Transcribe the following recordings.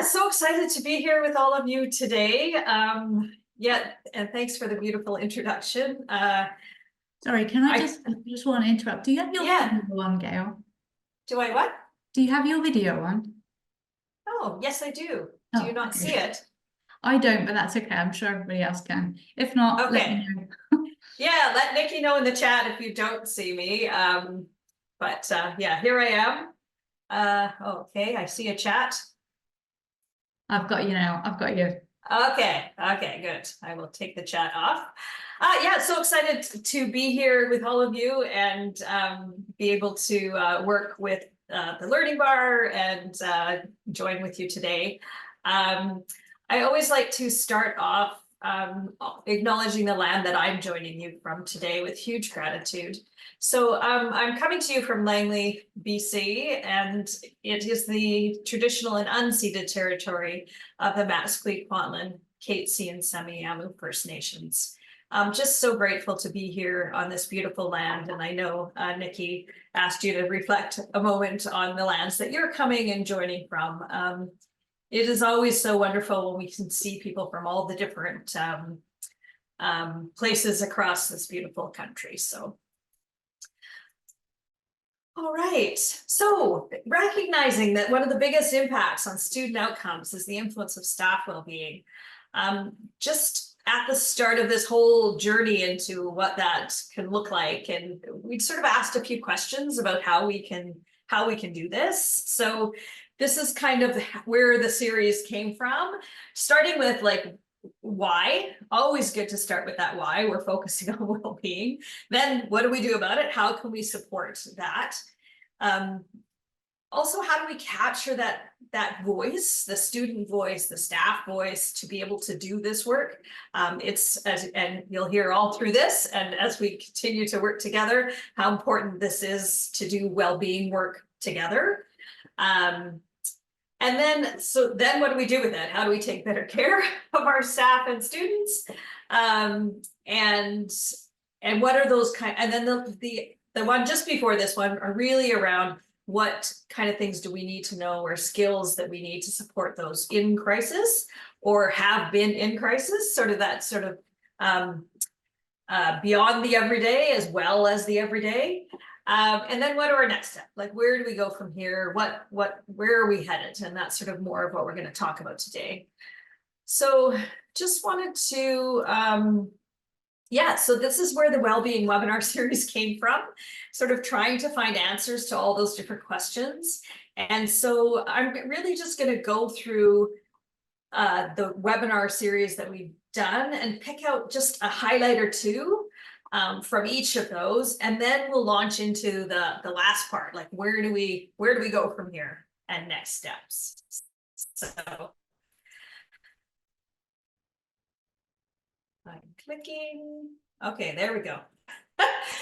Yeah, so excited to be here with all of you today. And thanks for the beautiful introduction. Sorry, can I just want to interrupt? Do you have your video on, Gail? Do I what? Do you have your video on? Oh, yes, I do. Do you not see it? I don't, but that's okay. I'm sure everybody else can. If not, let me know. Yeah, let Nikki know in the chat if you don't see me. Yeah, here I am. Okay, I see a chat. I've got you now. I've got you. Okay, good. I will take the chat off. Yeah, so excited to be here with all of you and be able to work with the Learning Bar and join with you today. I always like to start off acknowledging the land that I'm joining you from today with huge gratitude. So I'm coming to you from Langley, BC, and it is the traditional and unceded territory of the Matsqui, Kwantlen, Katzie, and Semiahmoo First Nations. I'm just so grateful to be here on this beautiful land, and I know Nikki asked you to reflect a moment on the lands that you're coming and joining from. It is always so wonderful when we can see people from all the different places across this beautiful country. So. All right, so recognizing that one of the biggest impacts on student outcomes is the influence of staff well-being. Just at the start of this whole journey into what that can look like, and we sort of asked a few questions about how we can do this. So this is kind of where the series came from, starting with like why. Always good to start with that why. We're focusing on well-being. Then what do we do about it? How can we support that? Also, how do we capture that voice, the student voice, the staff voice, to be able to do this work? And you'll hear all through this, and as we continue to work together, how important this is to do well-being work together. And then what do we do with it? How do we take better care of our staff and students? And what are those and then the one just before this one are really around what kind of things do we need to know, or skills that we need to support those in crisis or have been in crisis, sort of beyond the everyday as well as the everyday. And then what are our next steps? Like, where do we go from here? Where are we headed? And that's sort of more of what we're going to talk about today. So just wanted to, so this is where the Wellbeing webinar series came from, sort of trying to find answers to all those different questions. And so I'm really just going to go through the webinar series that we've done and pick out just a highlight or two from each of those, and then we'll launch into the last part, like where do we go from here and next steps. So I'm clicking. Okay, there we go.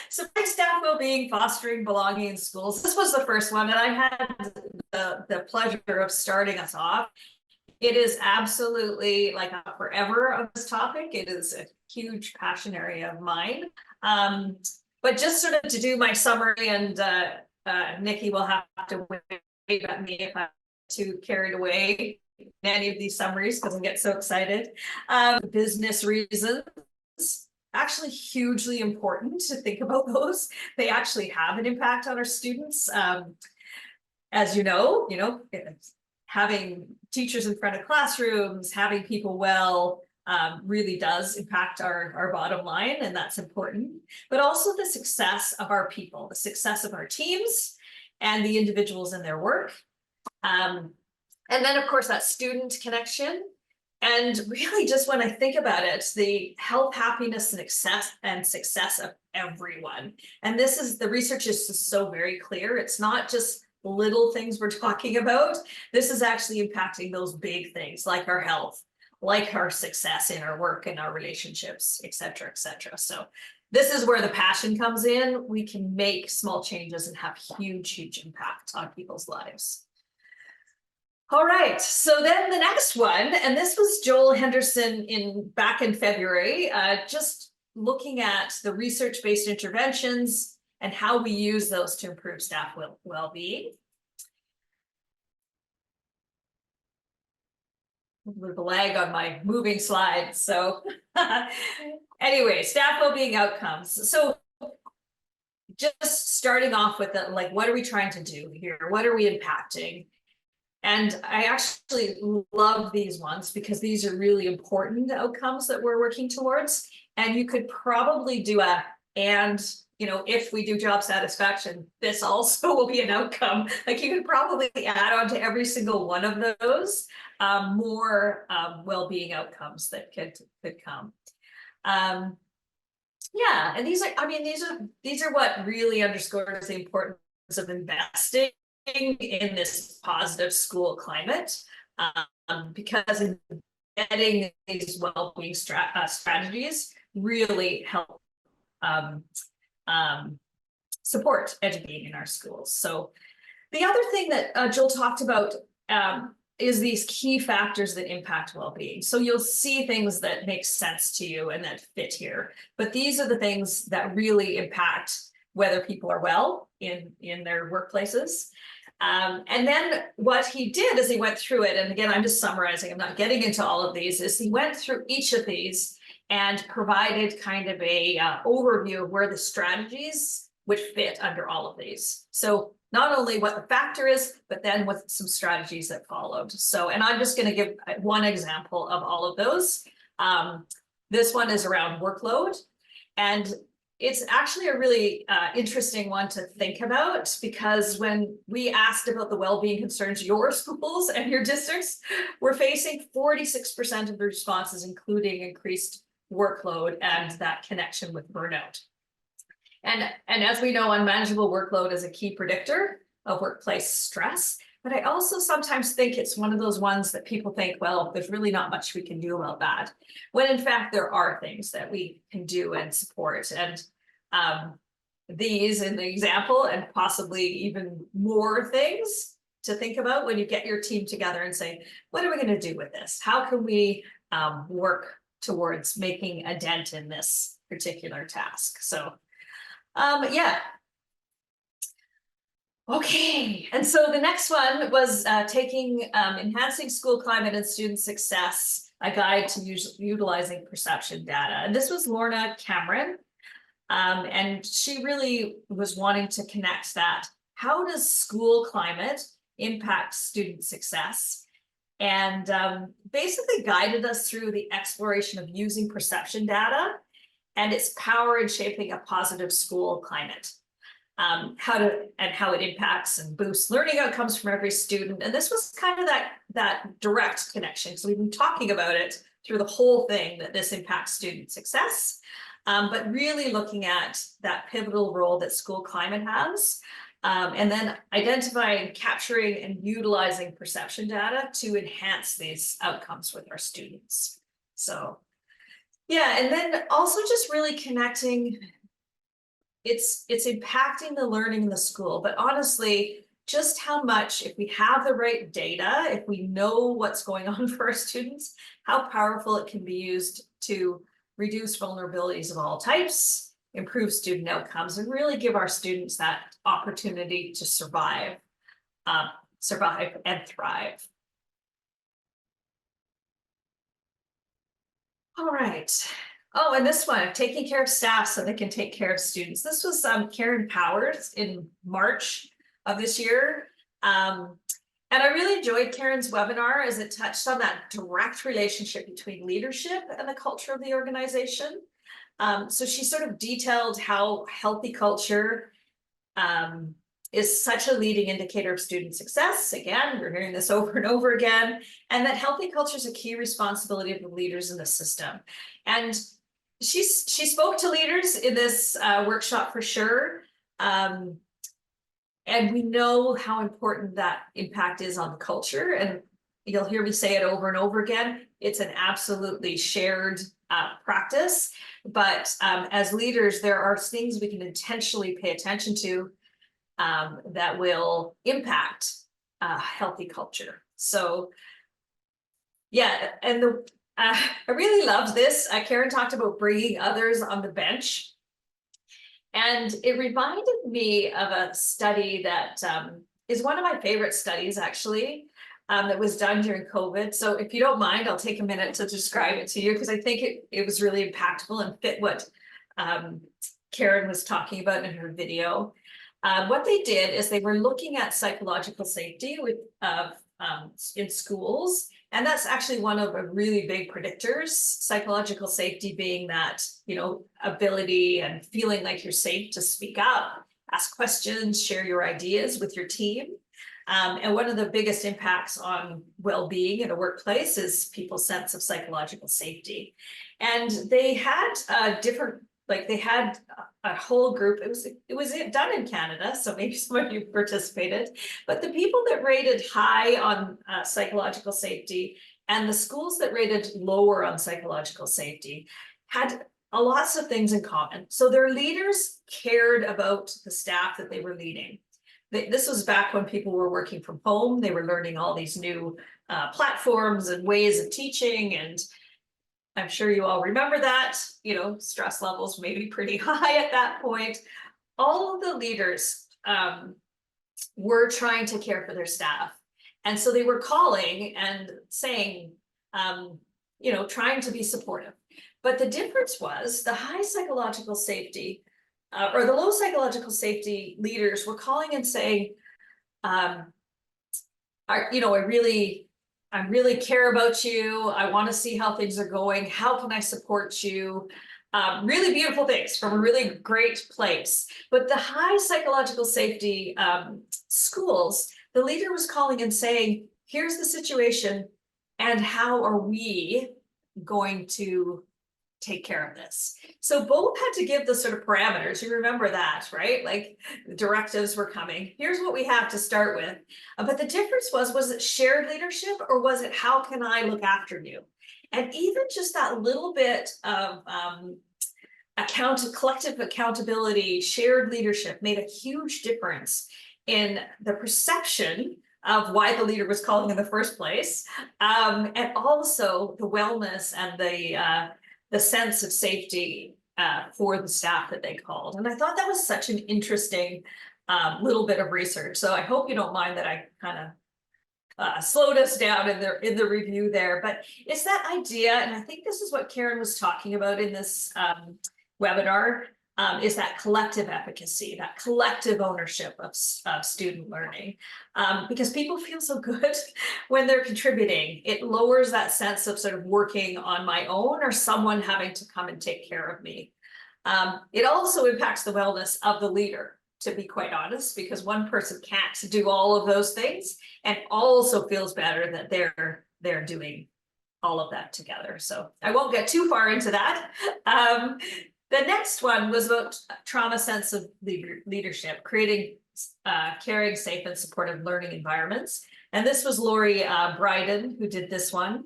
Supporting staff well-being, fostering belonging in schools. This was the first one, and I had the pleasure of starting us off. It is absolutely like a forever of this topic. It is a huge passion area of mine. But just sort of to do my summary, and Nikki will have to wave at me if I'm too carried away in any of these summaries because I get so excited. Business reasons, actually hugely important to think about those. They actually have an impact on our students. As you know, having teachers in front of classrooms, having people well, really does impact our bottom line, and that's important. But also the success of our people, the success of our teams and the individuals in their work. And then, of course, that student connection. And really, just when I think about it, the health, happiness, and success of everyone. And the research is just so very clear. It's not just little things we're talking about. This is actually impacting those big things like our health, like our success in our work and our relationships, et cetera, et cetera. So this is where the passion comes in. We can make small changes and have huge, huge impact on people's lives. All right, so then the next one, and this was Joel Henderson back in February, just looking at the research-based interventions and how we use those to improve staff well-being. with a lag on my moving slides. So anyway, staff well-being outcomes. So just starting off with the, like, what are we trying to do here? What are we impacting? And I actually love these ones because these are really important outcomes that we're working towards. And you could probably do and, you know, if we do job satisfaction, this also will be an outcome. Like, you could probably add on to every single one of those more well-being outcomes that could come. Yeah, and these are, I mean, these are what really underscores the importance of investing in this positive school climate, because embedding these well-being strategies really help support educating in our schools. So the other thing that Jill talked about is these key factors that impact well-being. So you'll see things that make sense to you and that fit here, but these are the things that really impact whether people are well in their workplaces. And then what he did is he went through it, and again, I'm just summarizing, I'm not getting into all of these, is he went through each of these and provided kind of a overview of where the strategies would fit under all of these. So not only what the factor is, but then with some strategies that followed. So, and I'm just going to give one example of all of those. This one is around workload, and it's actually a really interesting one to think about, because when we asked about the well-being concerns your schools and your districts were facing, 46% of the responses including increased workload and that connection with burnout. And as we know, unmanageable workload is a key predictor of workplace stress. But I also sometimes think it's one of those ones that people think, well, there's really not much we can do about that, when in fact there are things that we can do and support. And these in the example, and possibly even more things to think about when you get your team together and say, what are we going to do with this? How can we work towards making a dent in this particular task? So yeah. Okay, and so the next one was taking Enhancing School Climate and Student Success, a guide to utilizing perception data. And this was Lorna Cameron. And she really was wanting to connect that. How does school climate impact student success? And basically guided us through the exploration of using perception data and its power in shaping a positive school climate. How it impacts and boosts learning outcomes from every student. And this was kind of that direct connection. So we've been talking about it through the whole thing, that this impacts student success, but really looking at that pivotal role that school climate has, and then identifying, capturing, and utilizing perception data to enhance these outcomes with our students. So yeah, and then also just really connecting, it's impacting the learning in the school, but honestly, just how much, if we have the right data, if we know what's going on for our students, how powerful it can be used to reduce vulnerabilities of all types, improve student outcomes, and really give our students that opportunity to survive and thrive. All right. Oh, and this one, taking care of staff so they can take care of students. This was Karen Powers in March of this year. And I really enjoyed Karen's webinar as it touched on that direct relationship between leadership and the culture of the organization. So she sort of detailed how healthy culture is such a leading indicator of student success. Again, we're hearing this over and over again, and that healthy culture is a key responsibility of the leaders in the system. And she spoke to leaders in this workshop for sure. And we know how important that impact is on the culture. And you'll hear me say it over and over again. It's an absolutely shared practice. But as leaders, there are things we can intentionally pay attention to that will impact healthy culture. So yeah, and I really loved this. Karen talked about bringing others on the bench. And it reminded me of a study that is one of my favorite studies, actually. that was done during COVID. So if you don't mind, I'll take a minute to describe it to you because I think it was really impactful and fit what Karen was talking about in her video. What they did is they were looking at psychological safety in schools. And that's actually one of the really big predictors, psychological safety being that, ability and feeling like you're safe to speak up, ask questions, share your ideas with your team. And one of the biggest impacts on well-being in a workplace is people's sense of psychological safety. And they had they had a whole group. It was done in Canada, so maybe some of you participated. But the people that rated high on psychological safety and the schools that rated lower on psychological safety had lots of things in common. So their leaders cared about the staff that they were leading. This was back when people were working from home. They were learning all these new platforms and ways of teaching. And I'm sure you all remember that, stress levels may be pretty high at that point. All of the leaders were trying to care for their staff. And so they were calling and saying, trying to be supportive. But the difference was the high psychological safety or the low psychological safety leaders were calling and saying, I really care about you. I want to see how things are going. How can I support you? Really beautiful things from a really great place. But the high psychological safety schools, the leader was calling and saying, here's the situation and how are we going to take care of this? So both had to give the sort of parameters. You remember that, right? Like the directives were coming. Here's what we have to start with. But the difference was it shared leadership or was it how can I look after you? And even just that little bit of collective accountability, shared leadership made a huge difference in the perception of why the leader was calling in the first place, and also the wellness and the sense of safety for the staff that they called. And I thought that was such an interesting little bit of research. So I hope you don't mind that I kind of slowed us down in the review there. But it's that idea, and I think this is what Karen was talking about in this webinar, is that collective efficacy, that collective ownership of student learning. Because people feel so good when they're contributing. It lowers that sense of sort of working on my own or someone having to come and take care of me. It also impacts the wellness of the leader, to be quite honest, because one person can't do all of those things and also feels better that they're doing all of that together. So I won't get too far into that. The next one was about trauma sensitive leadership, creating caring, safe, and supportive learning environments. And this was Lori Bryden who did this one.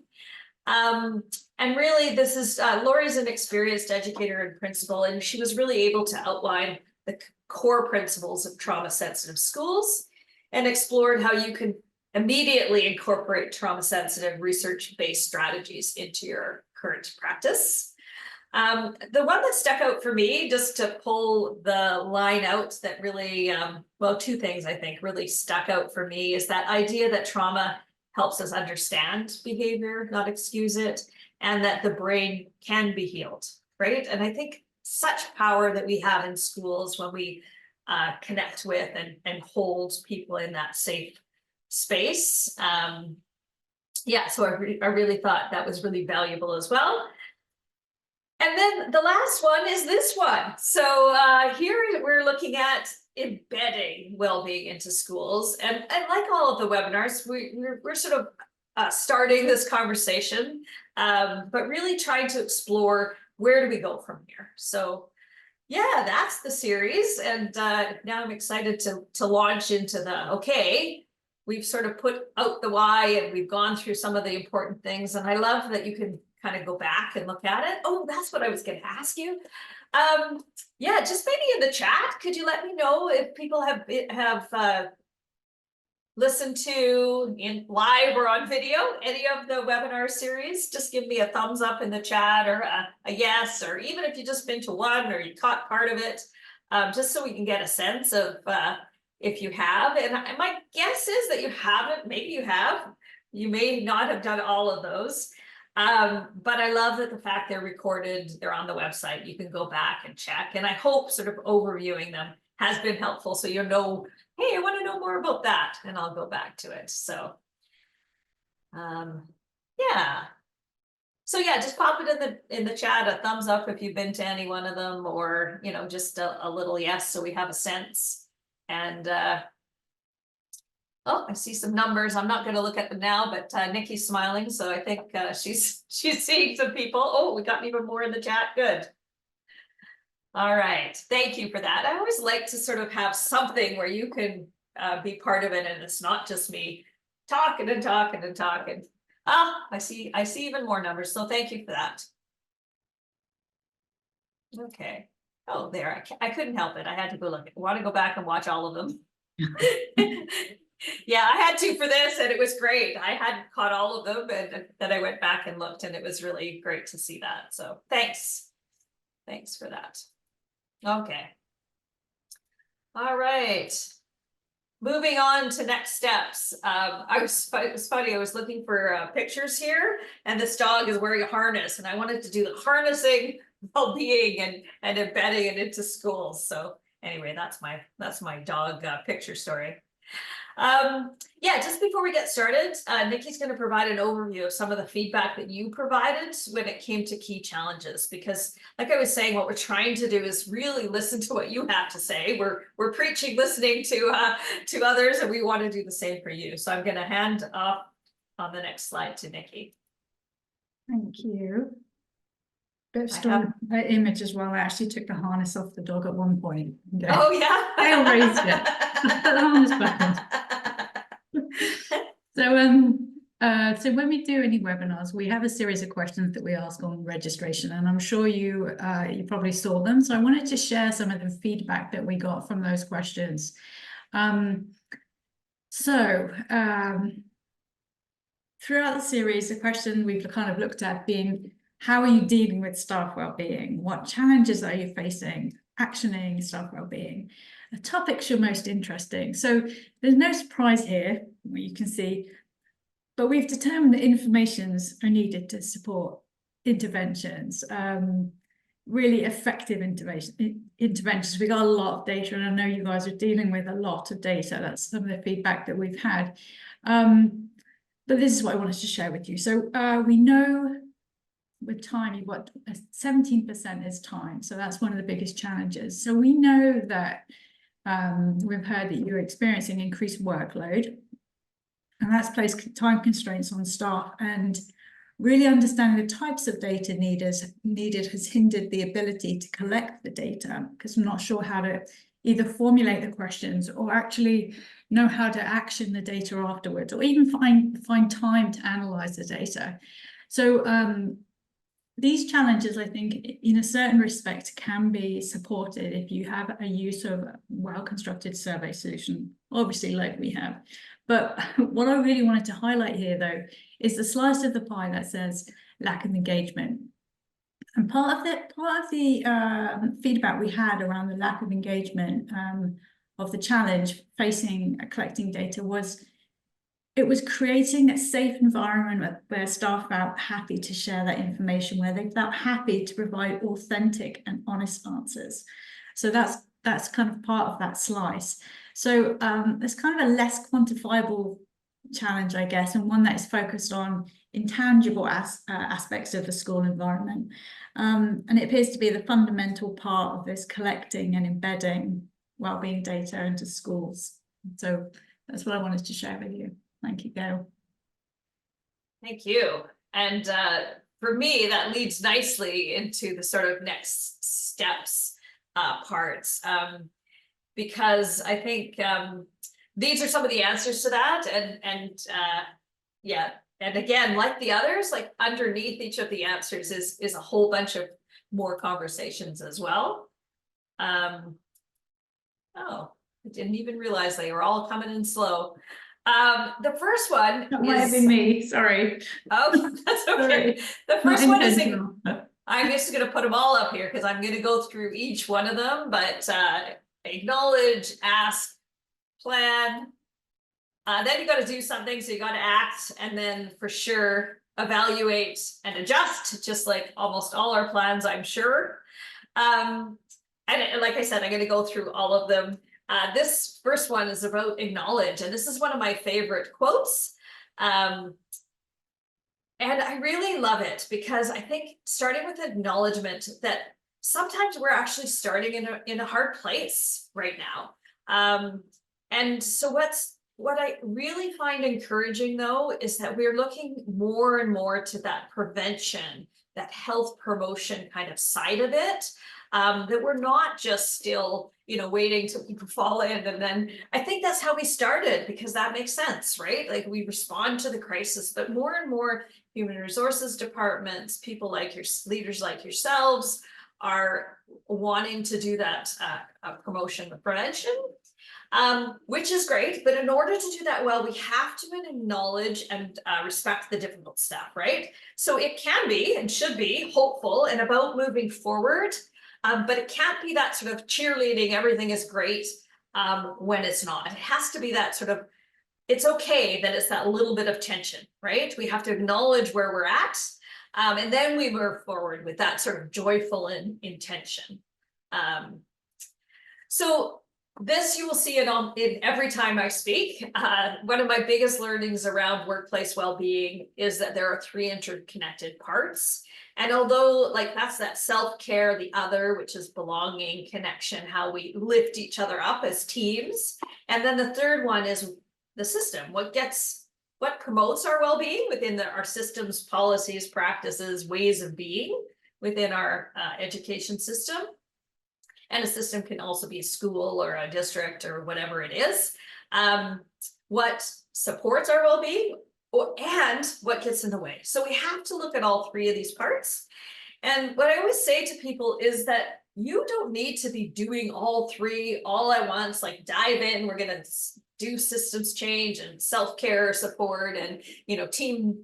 And really, this is Lori's an experienced educator and principal, and she was really able to outline the core principles of trauma sensitive schools and explored how you can immediately incorporate trauma sensitive research-based strategies into your current practice. The one that stuck out for me, just to pull the line out that really, well, two things I think really stuck out for me is that idea that trauma helps us understand behavior, not excuse it, and that the brain can be healed, right? And I think such power that we have in schools when we connect with and hold people in that safe space. Yeah, so I really thought that was really valuable as well. And then the last one is this one. So here we're looking at embedding well-being into schools. And like all of the webinars, we're sort of starting this conversation, but really trying to explore where do we go from here. So yeah, that's the series. And now I'm excited to launch into okay, we've sort of put out the why and we've gone through some of the important things. And I love that you can kind of go back and look at it. Oh, that's what I was going to ask you. Yeah, just maybe in the chat, could you let me know if people have listened to in live or on video any of the webinar series? Just give me a thumbs up in the chat or a yes, or even if you just been to one or you caught part of it, just so we can get a sense of if you have. And my guess is that you haven't, maybe you have, You may not have done all of those. But I love that the fact they're recorded, they're on the website. You can go back and check. And I hope sort of overviewing them has been helpful. So you'll know, hey, I want to know more about that. And I'll go back to it. So yeah. So yeah, just pop it in the chat, a thumbs up if you've been to any one of them, or just a little yes, so we have a sense. And oh, I see some numbers. I'm not going to look at them now, but Nikki's smiling, so I think she's seeing some people. Oh, we got even more in the chat. Good. All right, thank you for that. I always like to sort of have something where you can be part of it, and it's not just me talking and talking and talking. Ah, I see even more numbers, so thank you for that. Okay. Oh, there, I couldn't help it. I had to go look. I want to go back and watch all of them. Yeah, I had to for this, and it was great. I hadn't caught all of them, and then I went back and looked, and it was really great to see that. So thanks for that. Okay. All right. Moving on to next steps. It was funny. I was looking for pictures here, and this dog is wearing a harness, and I wanted to do the harnessing, well-being, and embedding it into schools. So anyway, that's my dog picture story. Yeah, just before we get started, Nikki's going to provide an overview of some of the feedback that you provided when it came to key challenges, because like I was saying, what we're trying to do is really listen to what you have to say. We're preaching, listening to others, and we want to do the same for you. So I'm going to hand off on the next slide to Nikki. Thank you. Bit of story image as well. I actually took the harness off the dog at one point. Okay. Oh yeah. Tail raised it. Put the harness back on. So when we do any webinars, we have a series of questions that we ask on registration, and I'm sure you probably saw them. So I wanted to share some of the feedback that we got from those questions. Throughout the series, the question we've kind of looked at being, how are you dealing with staff well-being? What challenges are you facing? Actioning staff well-being. The topics you're most interesting. So there's no surprise here, what you can see, but we've determined that informations are needed to support interventions, really effective interventions. We got a lot of data, and I know you guys are dealing with a lot of data. That's some of the feedback that we've had. But this is what I wanted to share with you. So we know with time, you've got 17% is time. So that's one of the biggest challenges. So we know that we've heard that you're experiencing increased workload, and that's placed time constraints on staff, and really understanding the types of data needed has hindered the ability to collect the data, because I'm not sure how to either formulate the questions or actually know how to action the data afterwards, or even find time to analyze the data. So these challenges, I think, in a certain respect, can be supported if you have a use of a well-constructed survey solution, obviously like we have. But what I really wanted to highlight here, though, is the slice of the pie that says lack of engagement. And part of the feedback we had around the lack of engagement of the challenge facing collecting data was it was creating a safe environment where staff felt happy to share that information, where they felt happy to provide authentic and honest answers. So that's kind of part of that slice. So it's kind of a less quantifiable challenge, I guess, and one that is focused on intangible aspects of the school environment. And it appears to be the fundamental part of this collecting and embedding wellbeing data into schools. So that's what I wanted to share with you. Thank you, Gail. Thank you. And for me, that leads nicely into the sort of next steps parts, because I think these are some of the answers to that. And yeah, and again, like the others, like underneath each of the answers is a whole bunch of more conversations as well. Oh, I didn't even realize they were all coming in slow. The first one that might have been me, sorry. Oh, that's okay. The first one is, I'm just going to put them all up here because I'm going to go through each one of them, but acknowledge, ask, plan, Then you got to do something, so you got to act, and then for sure evaluate and adjust, just like almost all our plans, I'm sure. And like I said, I'm going to go through all of them. This first one is about acknowledge, and this is one of my favorite quotes. And I really love it because I think starting with acknowledgement that sometimes we're actually starting in a hard place right now. And so what I really find encouraging, though, is that we're looking more and more to that prevention, that health promotion kind of side of it, that we're not just still, waiting till people fall in. And then I think that's how we started, because that makes sense, right? Like, we respond to the crisis, but more and more human resources departments, people like leaders like yourselves are wanting to do that promotion of prevention. Which is great, but in order to do that well, we have to acknowledge and respect the difficult stuff, right? So it can be and should be hopeful and about moving forward, but it can't be that sort of cheerleading, everything is great, when it's not. It has to be that sort of, it's okay that it's that little bit of tension, right? We have to acknowledge where we're at, and then we move forward with that sort of joyful intention. So this you will see it in every time I speak. One of my biggest learnings around workplace well-being is that there are 3 interconnected parts. And although, like, that's that self-care, the other, which is belonging, connection, how we lift each other up as teams. And then the third one is the system, what promotes our well-being within our systems, policies, practices, ways of being within our education system. And a system can also be a school or a district or whatever it is. What supports our well-being and what gets in the way. So we have to look at all 3 of these parts. And what I always say to people is that you don't need to be doing all 3 all at once, like dive in, we're going to do systems change and self-care support and, team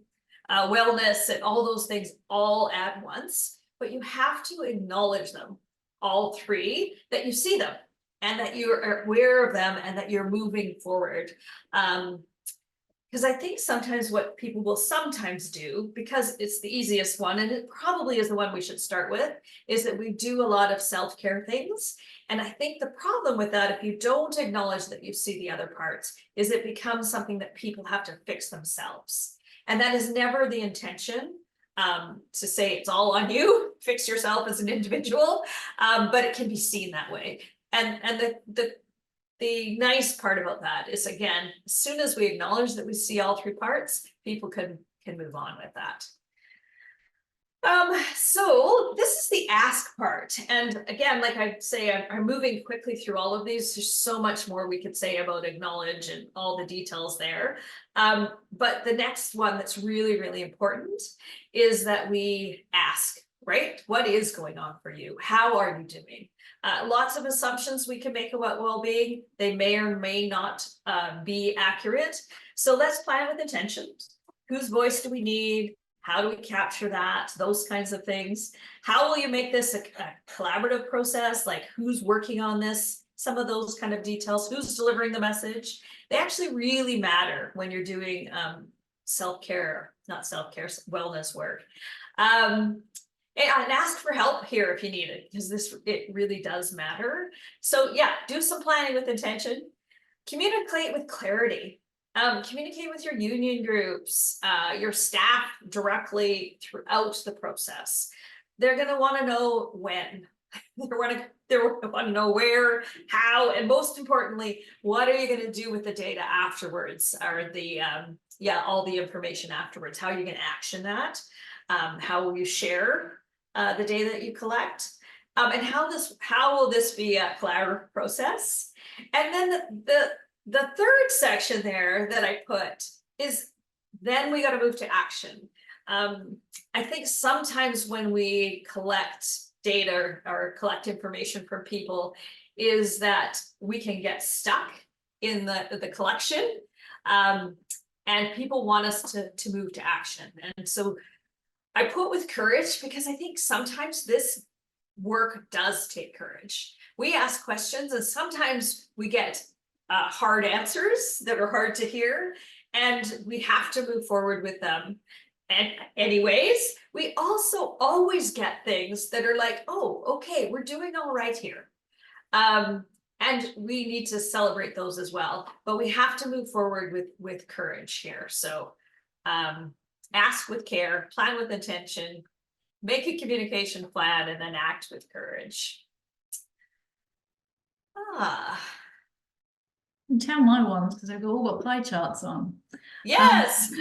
wellness and all those things all at once. But you have to acknowledge them, all 3, that you see them and that you are aware of them and that you're moving forward. Because I think sometimes what people will sometimes do, because it's the easiest one, and it probably is the one we should start with, is that we do a lot of self-care things. And I think the problem with that, if you don't acknowledge that you see the other parts, is it becomes something that people have to fix themselves. And that is never the intention. To say it's all on you, fix yourself as an individual, but it can be seen that way. And the nice part about that is, again, as soon as we acknowledge that we see all 3 parts, people can move on with that. So this is the ask part. And again, like I say, I'm moving quickly through all of these. There's so much more we could say about acknowledge and all the details there. But the next one that's really, really important is that we ask, right? What is going on for you? How are you doing? Lots of assumptions we can make about well-being. They may or may not be accurate. So let's plan with intention. Whose voice do we need? How do we capture that? Those kinds of things. How will you make this a collaborative process? Like, who's working on this? Some of those kind of details. Who's delivering the message? They actually really matter when you're doing self-care, not self-care, wellness work. And ask for help here if you need it, because it really does matter. So yeah, do some planning with intention. Communicate with clarity. Communicate with your union groups, your staff directly throughout the process. They're going to want to know when. They want to know where, how, and most importantly, what are you going to do with the data afterwards, or the all the information afterwards? How are you going to action that? How will you share the data that you collect? And how will this be a collaborative process? And then the third section there that I put is, then we got to move to action. I think sometimes when we collect data or collect information from people, is that we can get stuck in the collection, and people want us to move to action. And so I put with courage, because I think sometimes this work does take courage. We ask questions and sometimes we get hard answers that are hard to hear, and we have to move forward with them. And anyways, we also always get things that are like, oh, okay, we're doing all right here. And we need to celebrate those as well, but we have to move forward with courage here. So ask with care, plan with intention, make a communication plan, and then act with courage. And tell my ones because I've all got pie charts on. Yes.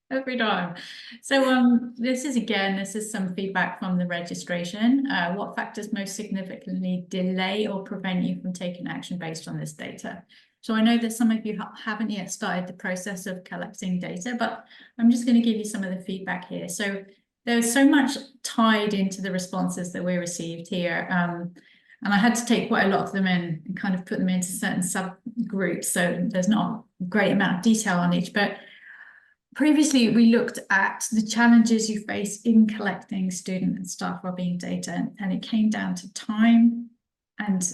Every time. So this is some feedback from the registration. What factors most significantly delay or prevent you from taking action based on this data? So I know that some of you haven't yet started the process of collecting data, but I'm just going to give you some of the feedback here. So there's so much tied into the responses that we received here. And I had to take quite a lot of them in and kind of put them into certain subgroups. So there's not a great amount of detail on each, but previously, we looked at the challenges you face in collecting student and staff wellbeing data, and it came down to time and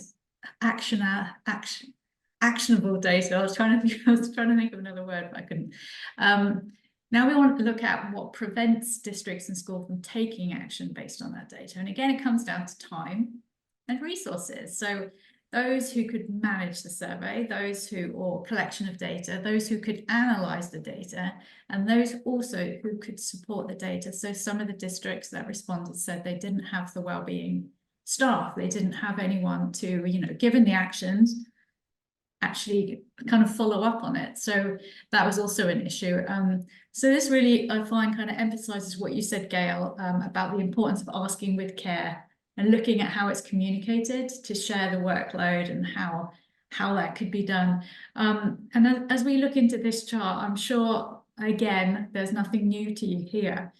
actionable data. I was trying to think of another word, but I couldn't. Now we want to look at what prevents districts and schools from taking action based on that data. And again, it comes down to time and resources. So those who could manage the survey, or collection of data, those who could analyze the data, and those also who could support the data. So some of the districts that responded said they didn't have the wellbeing staff, they didn't have anyone to, given the actions, actually kind of follow up on it. So that was also an issue. So this really, I find, kind of emphasizes what you said, Gail, about the importance of asking with care and looking at how it's communicated to share the workload and how that could be done. And as we look into this chart, I'm sure, again, there's nothing new to you here.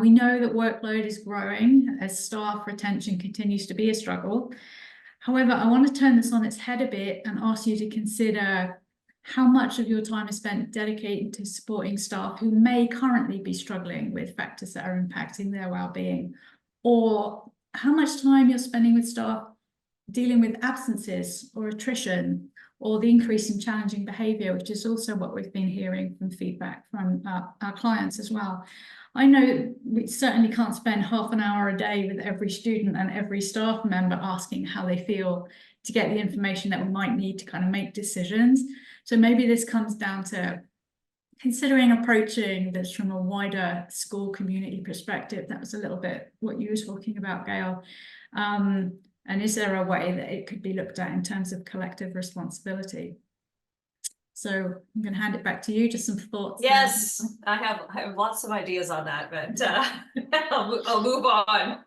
We know that workload is growing as staff retention continues to be a struggle. However, I want to turn this on its head a bit and ask you to consider how much of your time is spent dedicated to supporting staff who may currently be struggling with factors that are impacting their well-being, or how much time you're spending with staff dealing with absences or attrition, or the increase in challenging behaviour, which is also what we've been hearing from feedback from our clients as well. I know we certainly can't spend half an hour a day with every student and every staff member asking how they feel to get the information that we might need to kind of make decisions. So maybe this comes down to considering approaching this from a wider school community perspective. That was a little bit what you were talking about, Gail. And is there a way that it could be looked at in terms of collective responsibility? So I'm going to hand it back to you, just some thoughts. Yes, I have lots of ideas on that, but I'll move on.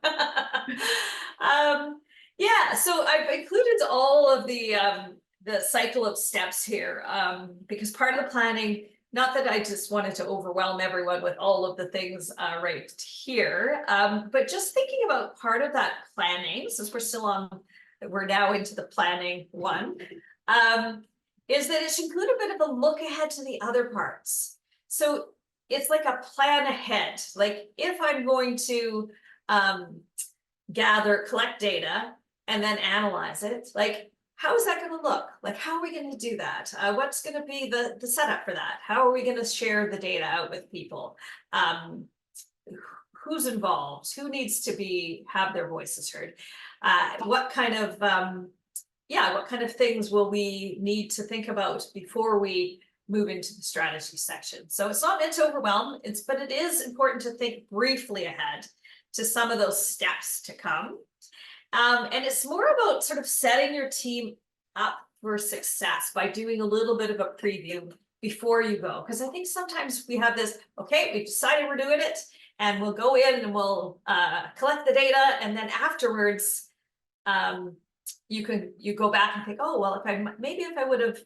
Yeah, so I've included all of the cycle of steps here, because part of the planning, not that I just wanted to overwhelm everyone with all of the things right here, but just thinking about part of that planning, since we're now into the planning one, is that it should include a bit of a look ahead to the other parts. So it's like a plan ahead. Like if I'm going to collect data and then analyze it, like how is that going to look? Like how are we going to do that? What's going to be the setup for that? How are we going to share the data out with people? Who's involved? Who needs to have their voices heard? What kind of things will we need to think about before we move into the strategy section? So it's not meant to overwhelm, but it is important to think briefly ahead to some of those steps to come. And it's more about sort of setting your team up for success by doing a little bit of a preview before you go. Because I think sometimes we have this, okay, we've decided we're doing it, and we'll go in and we'll collect the data, and then afterwards, you go back and think, oh, well, if I would have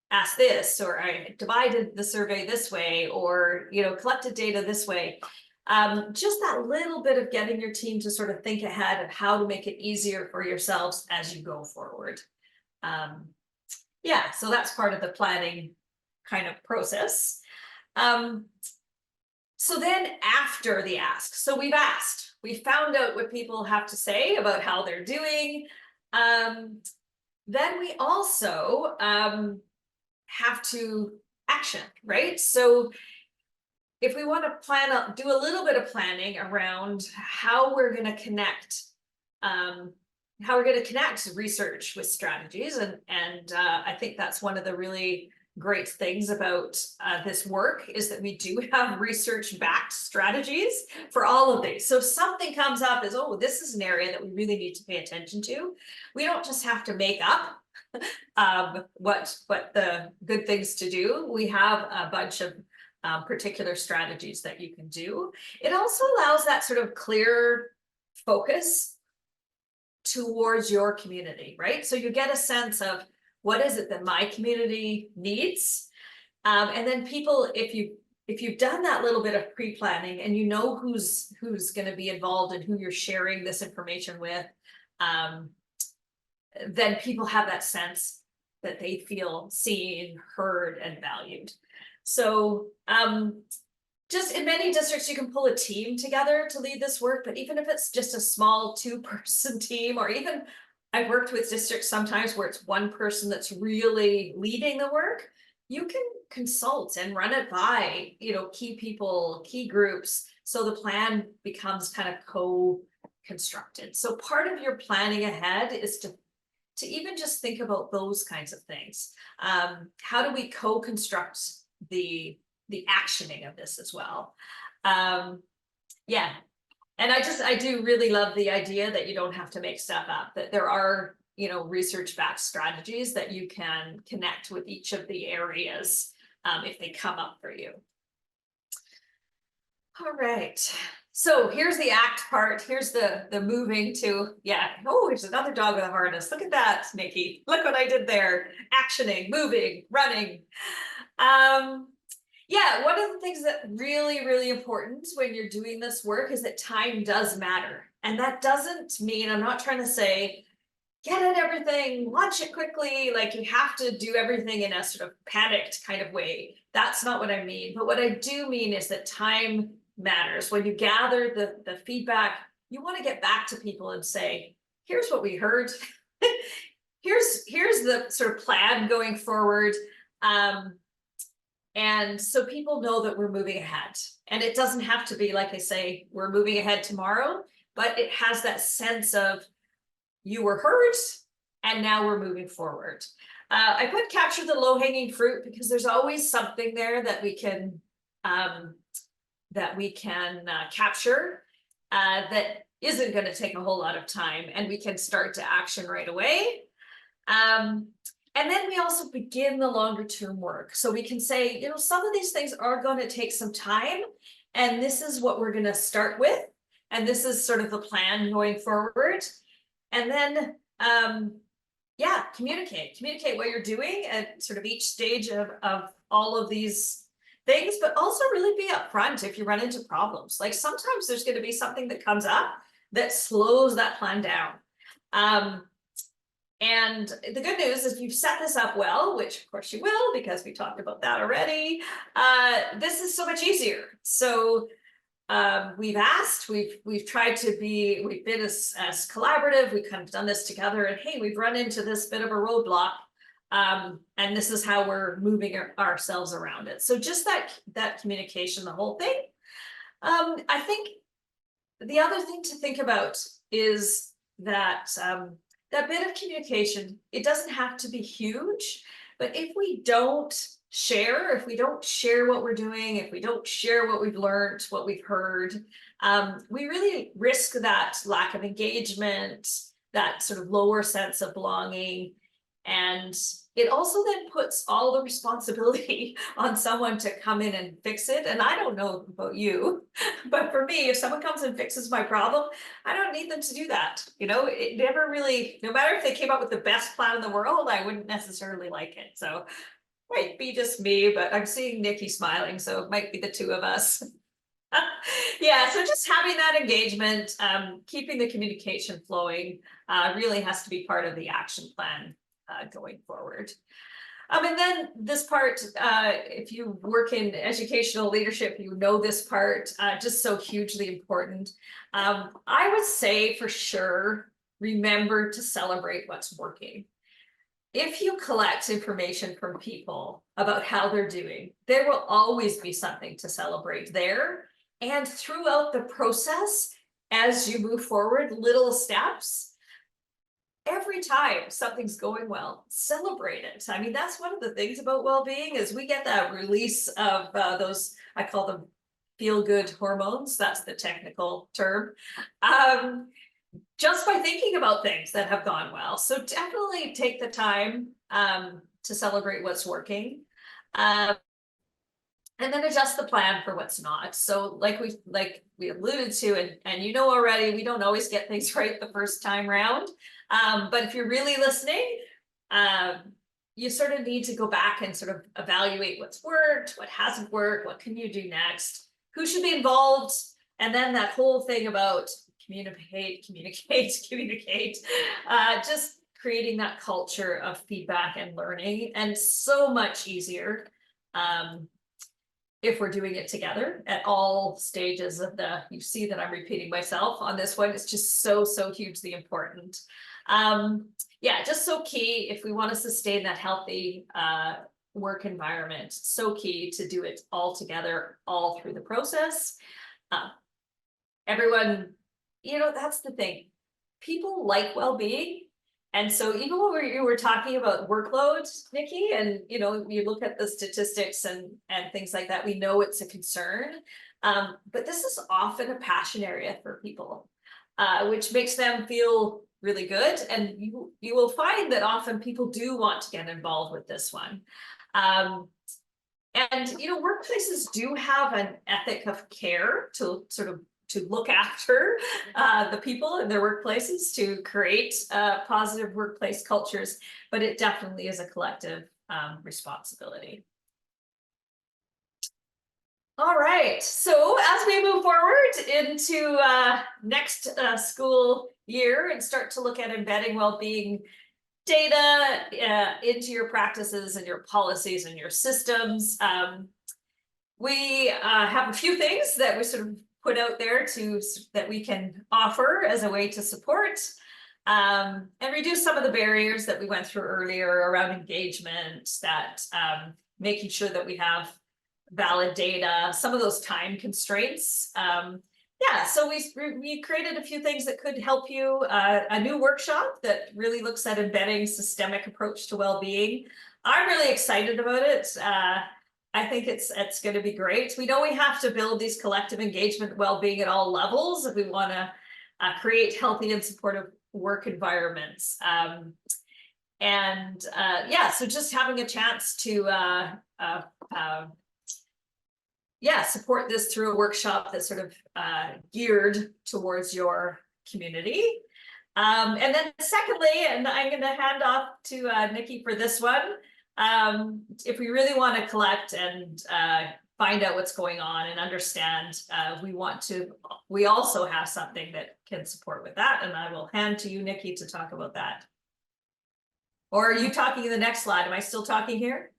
asked this, or I divided the survey this way, or collected data this way. Just that little bit of getting your team to sort of think ahead of how to make it easier for yourselves as you go forward. Yeah, so that's part of the planning kind of process. So then after the ask, so we've asked, we found out what people have to say about how they're doing. then we also have to action, right? So if we want to do a little bit of planning around how we're going to connect, research with strategies, and I think that's one of the really great things about this work is that we do have research-backed strategies for all of these. So if something comes up as, oh, this is an area that we really need to pay attention to, we don't just have to make up what the good things to do. We have a bunch of particular strategies that you can do. It also allows that sort of clear focus towards your community, right? So you get a sense of what is it that my community needs, and then people, if you've done that little bit of pre-planning and you know who's going to be involved and who you're sharing this information with, then people have that sense that they feel seen, heard, and valued. So just in many districts, you can pull a team together to lead this work, but even if it's just a small 2-person team, or even I've worked with districts sometimes where it's one person that's really leading the work, you can consult and run it by, key people, key groups. So the plan becomes kind of co-constructed. So part of your planning ahead is to even just think about those kinds of things. How do we co-construct the actioning of this as well? Yeah. And I do really love the idea that you don't have to make stuff up, that there are, research-backed strategies that you can connect with each of the areas if they come up for you. All right. So here's the act part. Here's the moving to, yeah. Oh, there's another dog with a harness. Look at that, Nikki. Look what I did there. Actioning, moving, running. Yeah, one of the things that really, really important when you're doing this work is that time does matter. And that doesn't mean, I'm not trying to say, get at everything, launch it quickly, like you have to do everything in a sort of panicked kind of way. That's not what I mean. But what I do mean is that time matters. When you gather the feedback, you want to get back to people and say, here's what we heard. here's the sort of plan going forward. And so people know that we're moving ahead. And it doesn't have to be, like I say, we're moving ahead tomorrow, but it has that sense of you were heard and now we're moving forward. I put capture the low-hanging fruit because there's always something there that we can capture that isn't going to take a whole lot of time, and we can start to action right away. And then we also begin the longer term work. So we can say, some of these things are going to take some time, and this is what we're going to start with. And this is sort of the plan going forward. And then, yeah, communicate what you're doing at sort of each stage of all of these things, but also really be upfront if you run into problems. Like sometimes there's going to be something that comes up that slows that plan down. And the good news is if you've set this up well, which of course you will, because we talked about that already, this is so much easier. So we've asked, we've tried to be, we've been as collaborative, we've kind of done this together, and hey, we've run into this bit of a roadblock, and this is how we're moving ourselves around it. So just that communication, the whole thing. I think the other thing to think about is that that bit of communication, it doesn't have to be huge, but if we don't share what we're doing, if we don't share what we've learned, what we've heard, we really risk that lack of engagement, that sort of lower sense of belonging. And it also then puts all the responsibility on someone to come in and fix it. And I don't know about you, but for me, if someone comes and fixes my problem, I don't need them to do that. It never really, no matter if they came up with the best plan in the world, I wouldn't necessarily like it. So might be just me, but I'm seeing Nikki smiling, so it might be the two of us. Yeah, so just having that engagement, keeping the communication flowing really has to be part of the action plan going forward. And then this part, if you work in educational leadership, you know this part, just so hugely important. I would say for sure, remember to celebrate what's working. if you collect information from people about how they're doing, there will always be something to celebrate there. And throughout the process, as you move forward, little steps, every time something's going well, celebrate it. I mean, that's one of the things about well-being is we get that release of those, I call them feel-good hormones. That's the technical term. Just by thinking about things that have gone well. So definitely take the time to celebrate what's working. And then adjust the plan for what's not. So like we alluded to, and you know already, we don't always get things right the first time round. But if you're really listening, you sort of need to go back and sort of evaluate what's worked, what hasn't worked, what can you do next, who should be involved, and then that whole thing about communicate, just creating that culture of feedback and learning, and so much easier if we're doing it together at all stages of you see that I'm repeating myself on this one. It's just so hugely important. Yeah, just so key if we want to sustain that healthy work environment. So key to do it all together, all through the process. Everyone, you know, that's the thing. People like well-being. And so even when you were talking about workload, Nikki, and you know, you look at the statistics and things like that, we know it's a concern. But this is often a passion area for people, which makes them feel really good. And you will find that often people do want to get involved with this one. And you know, workplaces do have an ethic of care to sort of look after the people in their workplaces, to create positive workplace cultures, but it definitely is a collective responsibility. All right, so as we move forward into next school year and start to look at embedding well-being data into your practices and your policies and your systems, we have a few things that we sort of put out there that we can offer as a way to support and reduce some of the barriers that we went through earlier around engagement, that making sure that we have valid data, some of those time constraints. Yeah, so we created a few things that could help you. A new workshop that really looks at embedding systemic approach to well-being. I'm really excited about it. I think it's going to be great. We know we have to build these collective engagement well-being at all levels if we want to create healthy and supportive work environments. Yeah, so just having a chance to support this through a workshop that's sort of geared towards your community. And then secondly, and I'm going to hand off to Nikki for this one. If we really want to collect and find out what's going on and understand, we also have something that can support with that. And I will hand to you, Nikki, to talk about that. Or are you talking in the next slide? Am I still talking here?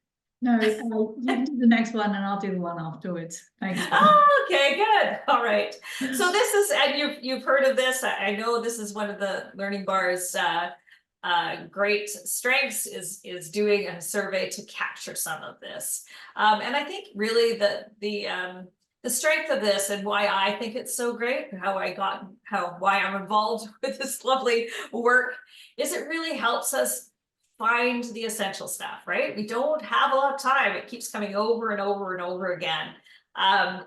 No, you do the next one and I'll do the one afterwards. Thanks. Oh, okay, good. All right. So this is, and you've heard of this. I know this is one of the Learning Bar's great strengths is doing a survey to capture some of this. And I think really the strength of this and why I think it's so great, why I'm involved with this lovely work, is it really helps us find the essential stuff, right? We don't have a lot of time. It keeps coming over and over and over again.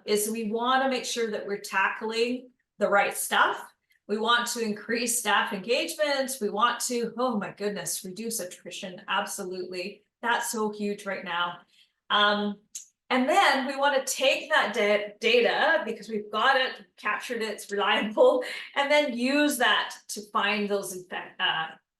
Is we want to make sure that we're tackling the right stuff. We want to increase staff engagement. We want to, oh my goodness, reduce attrition. Absolutely. That's so huge right now. And then we want to take that data because we've got it, captured it, it's reliable, and then use that to find those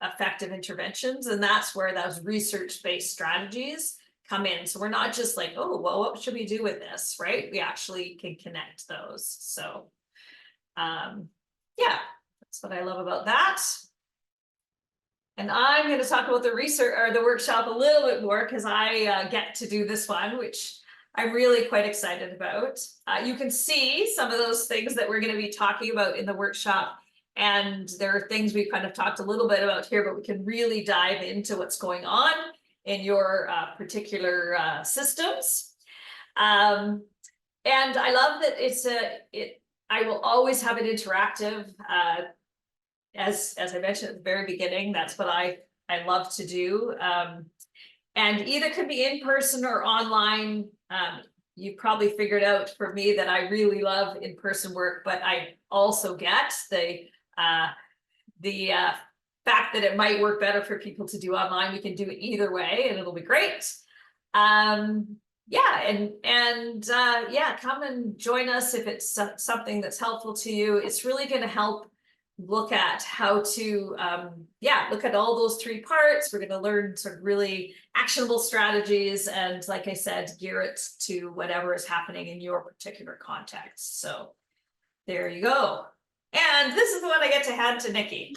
effective interventions. And that's where those research-based strategies come in. So we're not just like, oh, well, what should we do with this, right? We actually can connect those. So yeah, that's what I love about that. And I'm going to talk about the research or the workshop a little bit more because I get to do this one, which I'm really quite excited about. You can see some of those things that we're going to be talking about in the workshop And there are things we've kind of talked a little bit about here, but we can really dive into what's going on in your particular systems. And I love that I will always have it interactive. As I mentioned at the very beginning, that's what I love to do. And either could be in person or online. You probably figured out for me that I really love in-person work, but I also get the fact that it might work better for people to do online. We can do it either way, and it'll be great. Yeah, yeah, come and join us if it's something that's helpful to you. It's really going to help look at how to look at all those 3 parts. We're going to learn sort of really actionable strategies, and like I said, gear it to whatever is happening in your particular context. So there you go. And this is the one I get to hand to Nikki.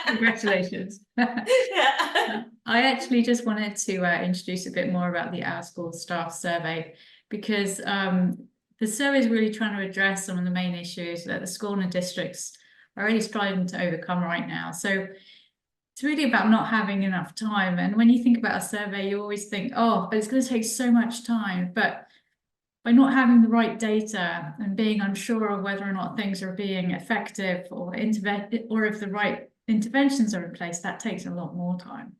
Congratulations. Yeah. I actually just wanted to introduce a bit more about the Our School Staff Survey, because the survey is really trying to address some of the main issues that the school and the districts are really striving to overcome right now. So it's really about not having enough time. And when you think about a survey, you always think, oh, but it's going to take so much time. But by not having the right data and being unsure of whether or not things are being effective or if the right interventions are in place, that takes a lot more time.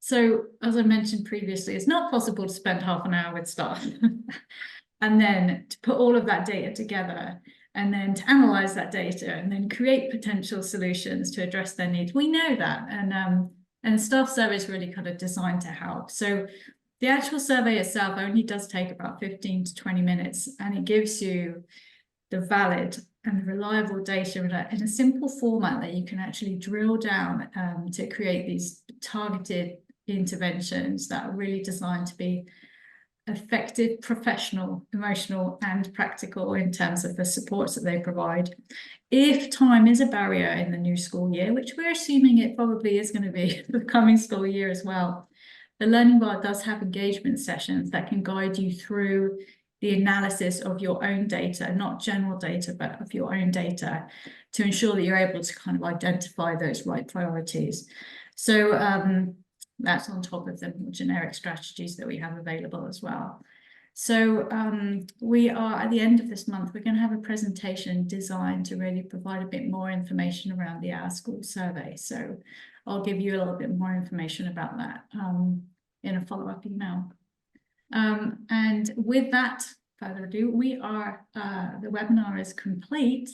So as I mentioned previously, it's not possible to spend half an hour with staff and then to put all of that data together and then to analyze that data and then create potential solutions to address their needs. We know that, and staff survey is really kind of designed to help. So the actual survey itself only does take about 15 to 20 minutes, and it gives you the valid and reliable data in a simple format that you can actually drill down to create these targeted interventions that are really designed to be effective, professional, emotional, and practical in terms of the supports that they provide. If time is a barrier in the new school year, which we're assuming it probably is going to be the coming school year as well, the Learning Bar does have engagement sessions that can guide you through the analysis of your own data, not general data, but of your own data, to ensure that you're able to kind of identify those right priorities. So that's on top of the more generic strategies that we have available as well. So we are, at the end of this month, we're going to have a presentation designed to really provide a bit more information around the Our School survey. So I'll give you a little bit more information about that in a follow-up email. And with that, further ado, the webinar is complete.